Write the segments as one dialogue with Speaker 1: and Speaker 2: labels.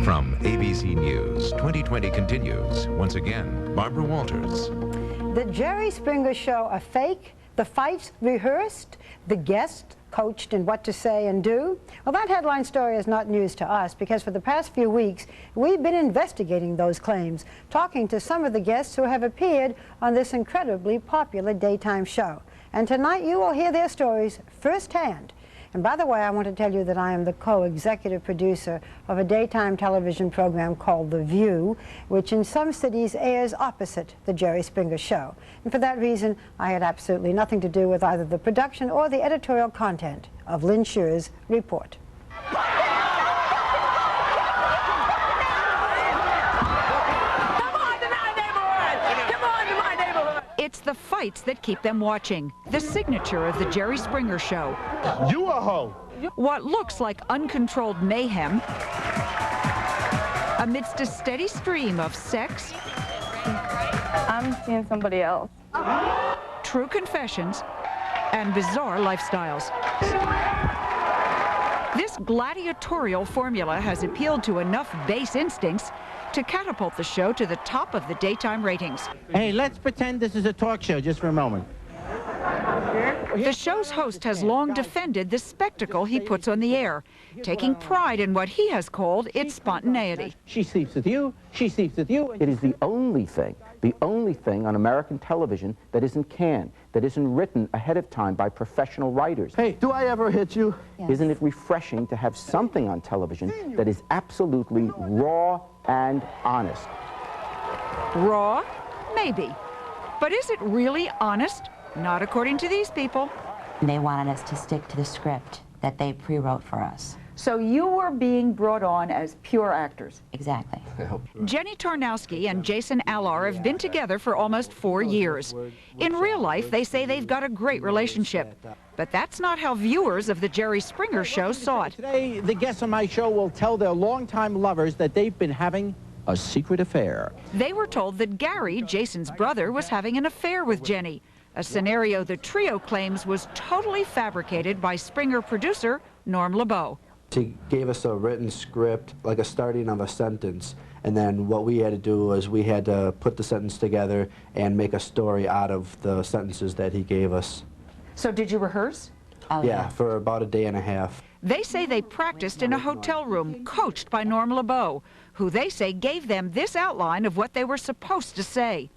Speaker 1: From ABC News, 2020 continues. Once again, Barbara Walters.
Speaker 2: The Jerry Springer Show a fake? The fights rehearsed? The guests coached in what to say and do? Well, that headline story is not news to us because for the past few weeks, we've been investigating those claims, talking to some of the guests who have appeared on this incredibly popular daytime show. And tonight you will hear their stories firsthand. And by the way, I want to tell you that I am the co-executive producer of a daytime television program called The View, which in some cities airs opposite the Jerry Springer Show. And for that reason, I had absolutely nothing to do with either the production or the editorial content of Lynn Schuer's report.
Speaker 3: It's the fights that keep them watching. The signature of the Jerry Springer Show.
Speaker 4: You a hoe.
Speaker 3: What looks like uncontrolled mayhem amidst a steady stream of sex,
Speaker 5: I'm seeing somebody else.
Speaker 3: true confessions, and bizarre lifestyles. This gladiatorial formula has appealed to enough base instincts to catapult the show to the top of the daytime ratings.
Speaker 6: Hey, let's pretend this is a talk show just for a moment.
Speaker 3: The show's host has long defended the spectacle he puts on the air, taking pride in what he has called its spontaneity.
Speaker 6: She sleeps with you, she sleeps with you.
Speaker 7: It is the only thing on American television that isn't canned, that isn't written ahead of time by professional writers.
Speaker 4: Hey, do I ever hit you?
Speaker 2: Yes.
Speaker 7: Isn't it refreshing to have something on television that is absolutely raw and honest?
Speaker 3: Raw? Maybe. But is it really honest? Not according to these people.
Speaker 8: They wanted us to stick to the script that they pre-wrote for us.
Speaker 9: So you were being brought on as pure actors?
Speaker 8: Exactly.
Speaker 3: Jenny Tarnowski and Jason Allar have been together for almost 4 years. In real life, they say they've got a great relationship. But that's not how viewers of the Jerry Springer Show saw it.
Speaker 6: Today, the guests on my show will tell their longtime lovers that they've been having a secret affair.
Speaker 3: They were told that Gary, Jason's brother, was having an affair with Jenny, a scenario the trio claims was totally fabricated by Springer producer Norm LeBeau.
Speaker 10: He gave us a written script, like a starting of a sentence, and then what we had to do was we had to put the sentence together and make a story out of the sentences that he gave us.
Speaker 9: So did you rehearse?
Speaker 8: Oh,
Speaker 10: Yeah, for about a day and a half.
Speaker 3: They say they practiced in a hotel room, coached by Norm LeBeau, who they say gave them this outline of what they were supposed to say.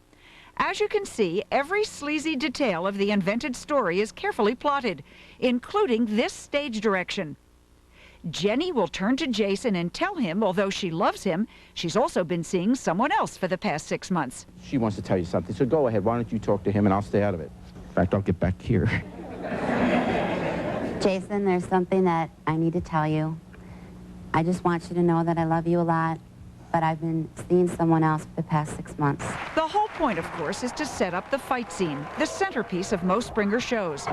Speaker 3: As you can see, every sleazy detail of the invented story is carefully plotted, including this stage direction. Jenny will turn to Jason and tell him, although she loves him, she's also been seeing someone else for the past 6 months.
Speaker 6: She wants to tell you something, so go ahead. Why don't you talk to him and I'll stay out of it. In fact, I'll get back here.
Speaker 8: Jason, there's something that I need to tell you. I just want you to know that I love you a lot, but I've been seeing someone else for the past 6 months.
Speaker 3: The whole point, of course, is to set up the fight scene, the centerpiece of most Springer shows.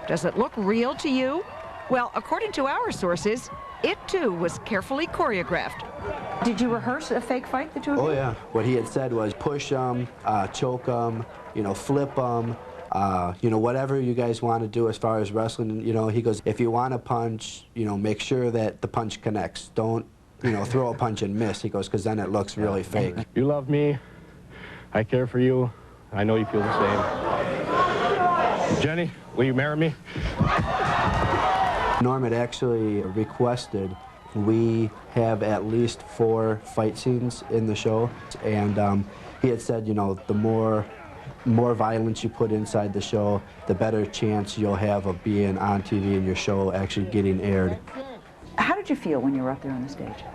Speaker 3: Does it look real to you? Well, according to our sources, it too was carefully choreographed.
Speaker 9: Did you rehearse a fake fight, the two of you?
Speaker 10: Oh yeah, what he had said was push them, choke them, you know, flip them, you know, whatever you guys want to do as far as wrestling. You know, he goes, if you want to punch, you know, make sure that the punch connects. Don't, you know, throw a punch and miss. He goes, because then it looks really fake.
Speaker 4: You love me. I care for you. I know you feel the same. Jenny, will you marry me?
Speaker 10: Norm had actually requested we have at least 4 fight scenes in the show, and he had said, you know, the more violence you put inside the show, the better chance you'll have of being on TV and your show actually getting aired.
Speaker 9: How did you feel when you were up there on the stage?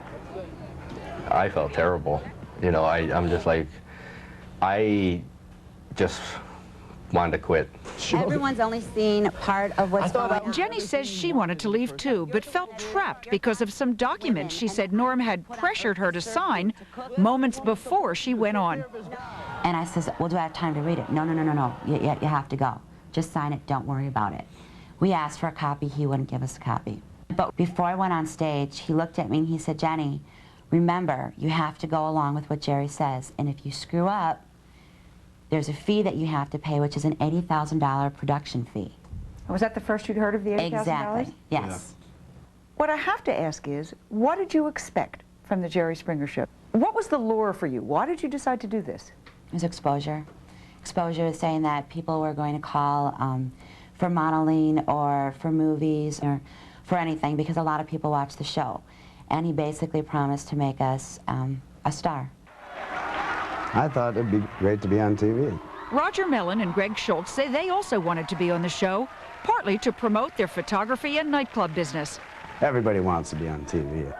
Speaker 11: I felt terrible. You know, I'm just like, I just wanted to quit.
Speaker 8: Everyone's only seen part of what's going on.
Speaker 3: Jenny says she wanted to leave too, but felt trapped because of some documents she said Norm had pressured her to sign moments before she went on.
Speaker 8: And I says, well, do I have time to read it? No. You have to go. Just sign it. Don't worry about it. We asked for a copy. He wouldn't give us a copy. But before I went on stage, he looked at me and he said, Jenny, remember, you have to go along with what Jerry says. And if you screw up, there's a fee that you have to pay, which is an $80,000 production fee.
Speaker 9: Was that the first you'd heard of the $80,000?
Speaker 8: Exactly, yes.
Speaker 9: What I have to ask is, what did you expect from the Jerry Springer Show? What was the lure for you? Why did you decide to do this?
Speaker 8: It was exposure. Exposure is saying that people were going to call for modeling or for movies or for anything, because a lot of people watch the show. And he basically promised to make us a star.
Speaker 12: I thought it'd be great to be on TV.
Speaker 3: Roger Mellon and Greg Schultz say they also wanted to be on the show, partly to promote their photography and nightclub business.
Speaker 12: Everybody wants to be on TV.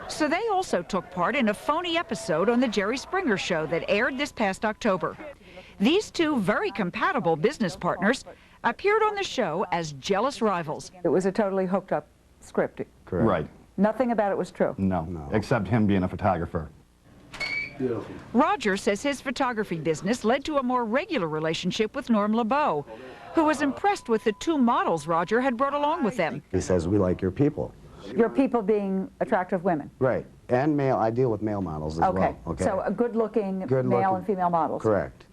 Speaker 3: So they also took part in a phony episode on the Jerry Springer Show that aired this past October. These two very compatible business partners appeared on the show as jealous rivals.
Speaker 9: It was a totally hooked up script.
Speaker 12: Correct.
Speaker 13: Right.
Speaker 9: Nothing about it was true.
Speaker 13: No, except him being a photographer.
Speaker 12: Beautiful.
Speaker 3: Roger says his photography business led to a more regular relationship with Norm LeBeau, who was impressed with the two models Roger had brought along with them.
Speaker 12: He says, we like your people.
Speaker 9: Your people being attractive women.
Speaker 12: Right. And male, I deal with male models as well. Okay.
Speaker 9: So a good-looking male and female models.
Speaker 12: Correct.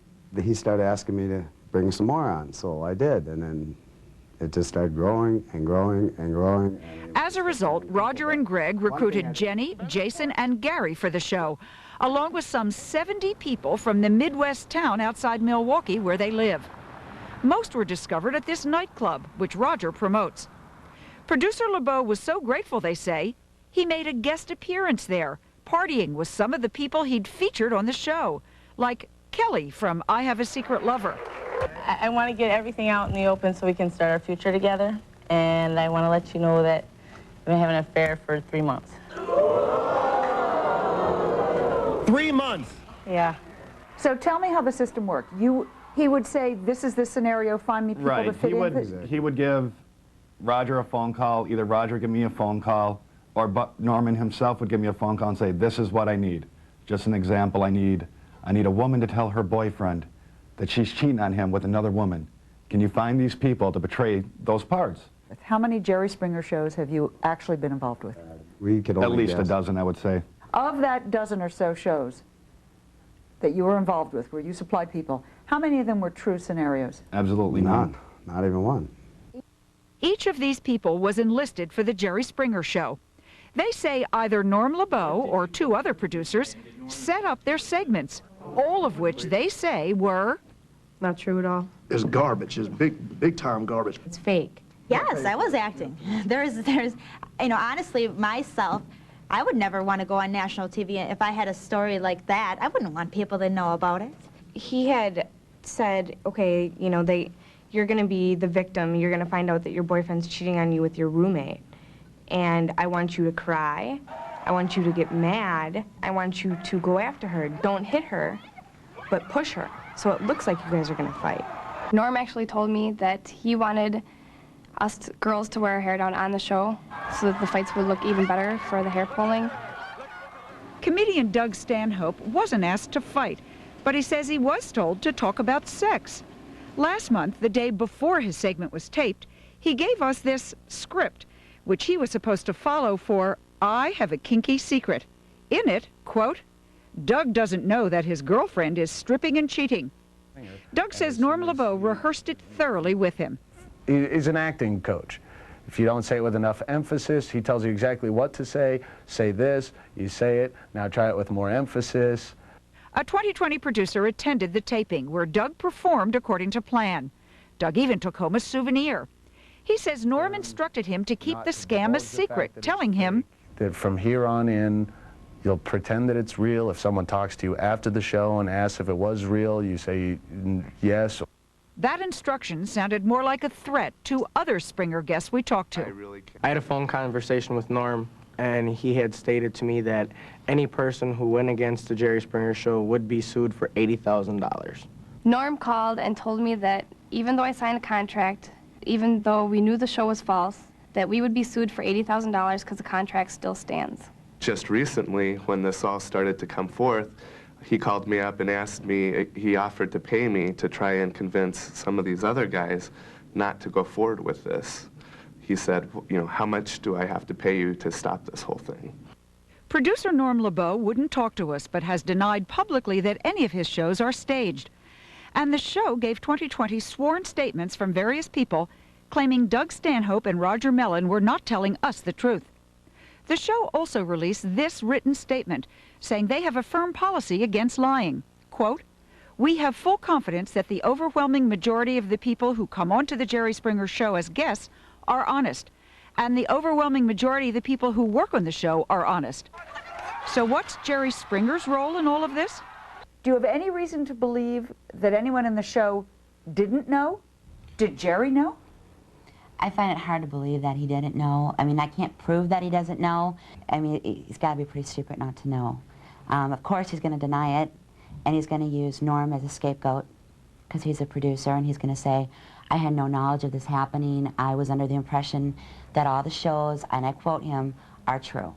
Speaker 12: He started asking me to bring some more on, so I did. And then it just started growing and growing and growing.
Speaker 3: As a result, Roger and Greg recruited Jenny, Jason, and Gary for the show, along with some 70 people from the Midwest town outside Milwaukee where they live. Most were discovered at this nightclub, which Roger promotes. Producer LeBeau was so grateful, they say, he made a guest appearance there, partying with some of the people he'd featured on the show, like Kelly from I Have a Secret Lover.
Speaker 5: I want to get everything out in the open so we can start our future together. And I want to let you know that I've been having an affair for 3 months.
Speaker 4: 3 months?
Speaker 5: Yeah.
Speaker 9: So tell me how the system worked. He would say, this is the scenario, find me people to fit in.
Speaker 13: He would give Roger a phone call. Either Roger would give me a phone call, or Norman himself would give me a phone call and say, this is what I need. Just an example, I need a woman to tell her boyfriend that she's cheating on him with another woman. Can you find these people to portray those parts?
Speaker 9: How many Jerry Springer shows have you actually been involved with?
Speaker 12: We could only
Speaker 13: At least
Speaker 12: guess.
Speaker 13: a dozen, I would say.
Speaker 9: Of that dozen or so shows that you were involved with, where you supplied people, how many of them were true scenarios?
Speaker 13: Absolutely none.
Speaker 12: Not even one.
Speaker 3: Each of these people was enlisted for the Jerry Springer Show. They say either Norm LeBeau or two other producers set up their segments, all of which they say were
Speaker 14: not true at all.
Speaker 15: It's garbage. It's big time garbage.
Speaker 14: It's fake.
Speaker 16: Yes, I was acting. There's, you know, honestly, myself, I would never want to go on national TV. If I had a story like that, I wouldn't want people to know about it.
Speaker 14: He had said, okay, you know, you're going to be the victim. You're going to find out that your boyfriend's cheating on you with your roommate. And I want you to cry. I want you to get mad. I want you to go after her. Don't hit her, but push her. So it looks like you guys are going to fight.
Speaker 17: Norm actually told me that he wanted us girls to wear our hair down on the show so that the fights would look even better for the hair pulling.
Speaker 3: Comedian Doug Stanhope wasn't asked to fight, but he says he was told to talk about sex. Last month, the day before his segment was taped, he gave us this script, which he was supposed to follow for I Have a Kinky Secret. In it, quote, Doug doesn't know that his girlfriend is stripping and cheating. Doug says Norm LeBeau rehearsed it thoroughly with him.
Speaker 18: He's an acting coach. If you don't say it with enough emphasis, he tells you exactly what to say. Say this, you say it, now try it with more emphasis.
Speaker 3: A 2020 producer attended the taping where Doug performed according to plan. Doug even took home a souvenir. He says Norm instructed him to keep the scam a secret, telling him
Speaker 18: that from here on in, you'll pretend that it's real. If someone talks to you after the show and asks if it was real, you say yes.
Speaker 3: That instruction sounded more like a threat to other Springer guests we talked to.
Speaker 19: I had a phone conversation with Norm, and he had stated to me that any person who went against the Jerry Springer Show would be sued for $80,000.
Speaker 17: Norm called and told me that even though I signed a contract, even though we knew the show was false, that we would be sued for $80,000 because the contract still stands.
Speaker 20: Just recently, when this all started to come forth, he called me up and asked me, he offered to pay me to try and convince some of these other guys not to go forward with this. He said, you know, how much do I have to pay you to stop this whole thing?
Speaker 3: Producer Norm LeBeau wouldn't talk to us, but has denied publicly that any of his shows are staged. And the show gave 2020 sworn statements from various people claiming Doug Stanhope and Roger Mellon were not telling us the truth. The show also released this written statement, saying they have a firm policy against lying. Quote, "We have full confidence that the overwhelming majority of the people who come onto the Jerry Springer Show as guests are honest, and the overwhelming majority of the people who work on the show are honest." So what's Jerry Springer's role in all of this?
Speaker 9: Do you have any reason to believe that anyone in the show didn't know? Did Jerry know?
Speaker 8: I find it hard to believe that he didn't know. I mean, I can't prove that he doesn't know. I mean, he's got to be pretty stupid not to know. Of course, he's going to deny it, and he's going to use Norm as a scapegoat because he's a producer, and he's going to say, I had no knowledge of this happening. I was under the impression that all the shows, and I quote him, are true.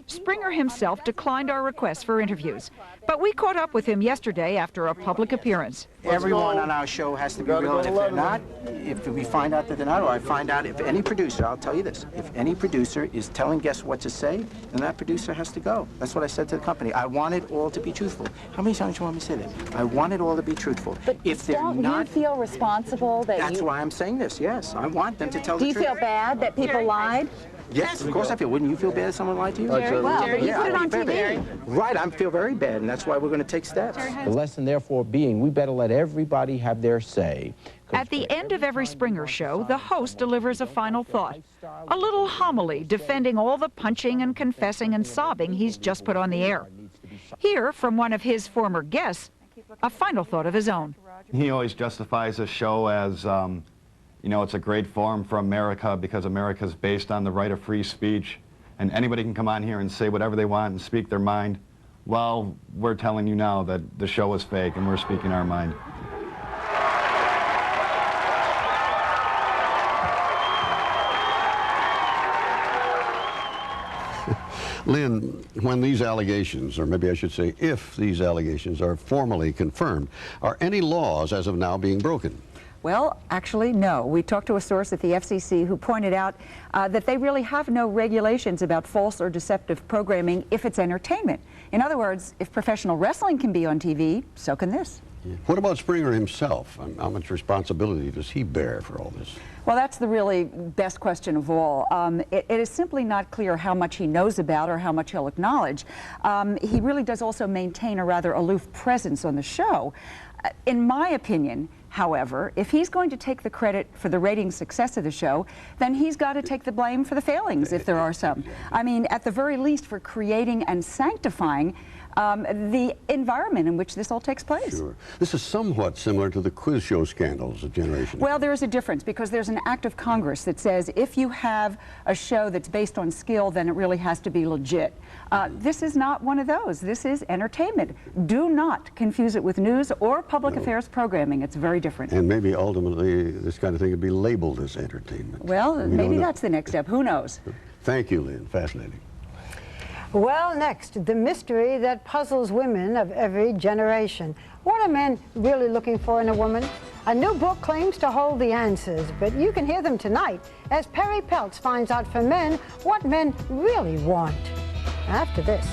Speaker 3: Springer himself declined our requests for interviews, but we caught up with him yesterday after a public appearance.
Speaker 21: Everyone on our show has to be real, and if they're not, if we find out that they're not, or I find out if any producer, I'll tell you this, if any producer is telling guests what to say, then that producer has to go. That's what I said to the company. I want it all to be truthful. How many times do you want me to say that? I want it all to be truthful.
Speaker 9: But
Speaker 21: if they're
Speaker 9: don't
Speaker 21: not,
Speaker 9: you feel responsible that
Speaker 21: that's why I'm saying this, yes. I want them to tell the
Speaker 9: Do
Speaker 21: truth.
Speaker 9: you feel bad that people lied?
Speaker 21: Yes, of course I feel. Wouldn't you feel bad if someone lied to you?
Speaker 9: Jerry, well, but you put it on TV.
Speaker 21: Right, I feel very bad, and that's why we're going to take steps.
Speaker 6: The lesson therefore being, we better let everybody have their say.
Speaker 3: At the end of every Springer show, the host delivers a final thought, a little homily defending all the punching and confessing and sobbing he's just put on the air. Here, from one of his former guests, a final thought of his own.
Speaker 13: He always justifies his show as, you know, it's a great forum for America because America's based on the right of free speech, and anybody can come on here and say whatever they want and speak their mind. Well, we're telling you now that the show is fake and we're speaking our mind.
Speaker 22: Lynn, when these allegations, or maybe I should say if these allegations are formally confirmed, are any laws as of now being broken?
Speaker 9: Well, actually, no. We talked to a source at the FCC who pointed out that they really have no regulations about false or deceptive programming if it's entertainment. In other words, if professional wrestling can be on TV, so can this.
Speaker 22: What about Springer himself? How much responsibility does he bear for all this?
Speaker 9: Well, that's the really best question of all. It is simply not clear how much he knows about or how much he'll acknowledge. He really does also maintain a rather aloof presence on the show. In my opinion, however, if he's going to take the credit for the rating success of the show, then he's got to take the blame for the failings, if there are some. I mean, at the very least, for creating and sanctifying the environment in which this all takes place.
Speaker 22: Sure. This is somewhat similar to the quiz show scandals of Generation.
Speaker 9: Well, there is a difference because there's an act of Congress that says if you have a show that's based on skill, then it really has to be legit. This is not one of those. This is entertainment. Do not confuse it with news or public affairs programming. It's very different.
Speaker 22: And maybe ultimately this kind of thing could be labeled as entertainment.
Speaker 9: Well, maybe that's the next step. Who knows?
Speaker 22: Thank you, Lynn. Fascinating.
Speaker 2: Well, next, the mystery that puzzles women of every generation. What are men really looking for in a woman? A new book claims to hold the answers, but you can hear them tonight as Perry Peltz finds out for men what men really want. After this.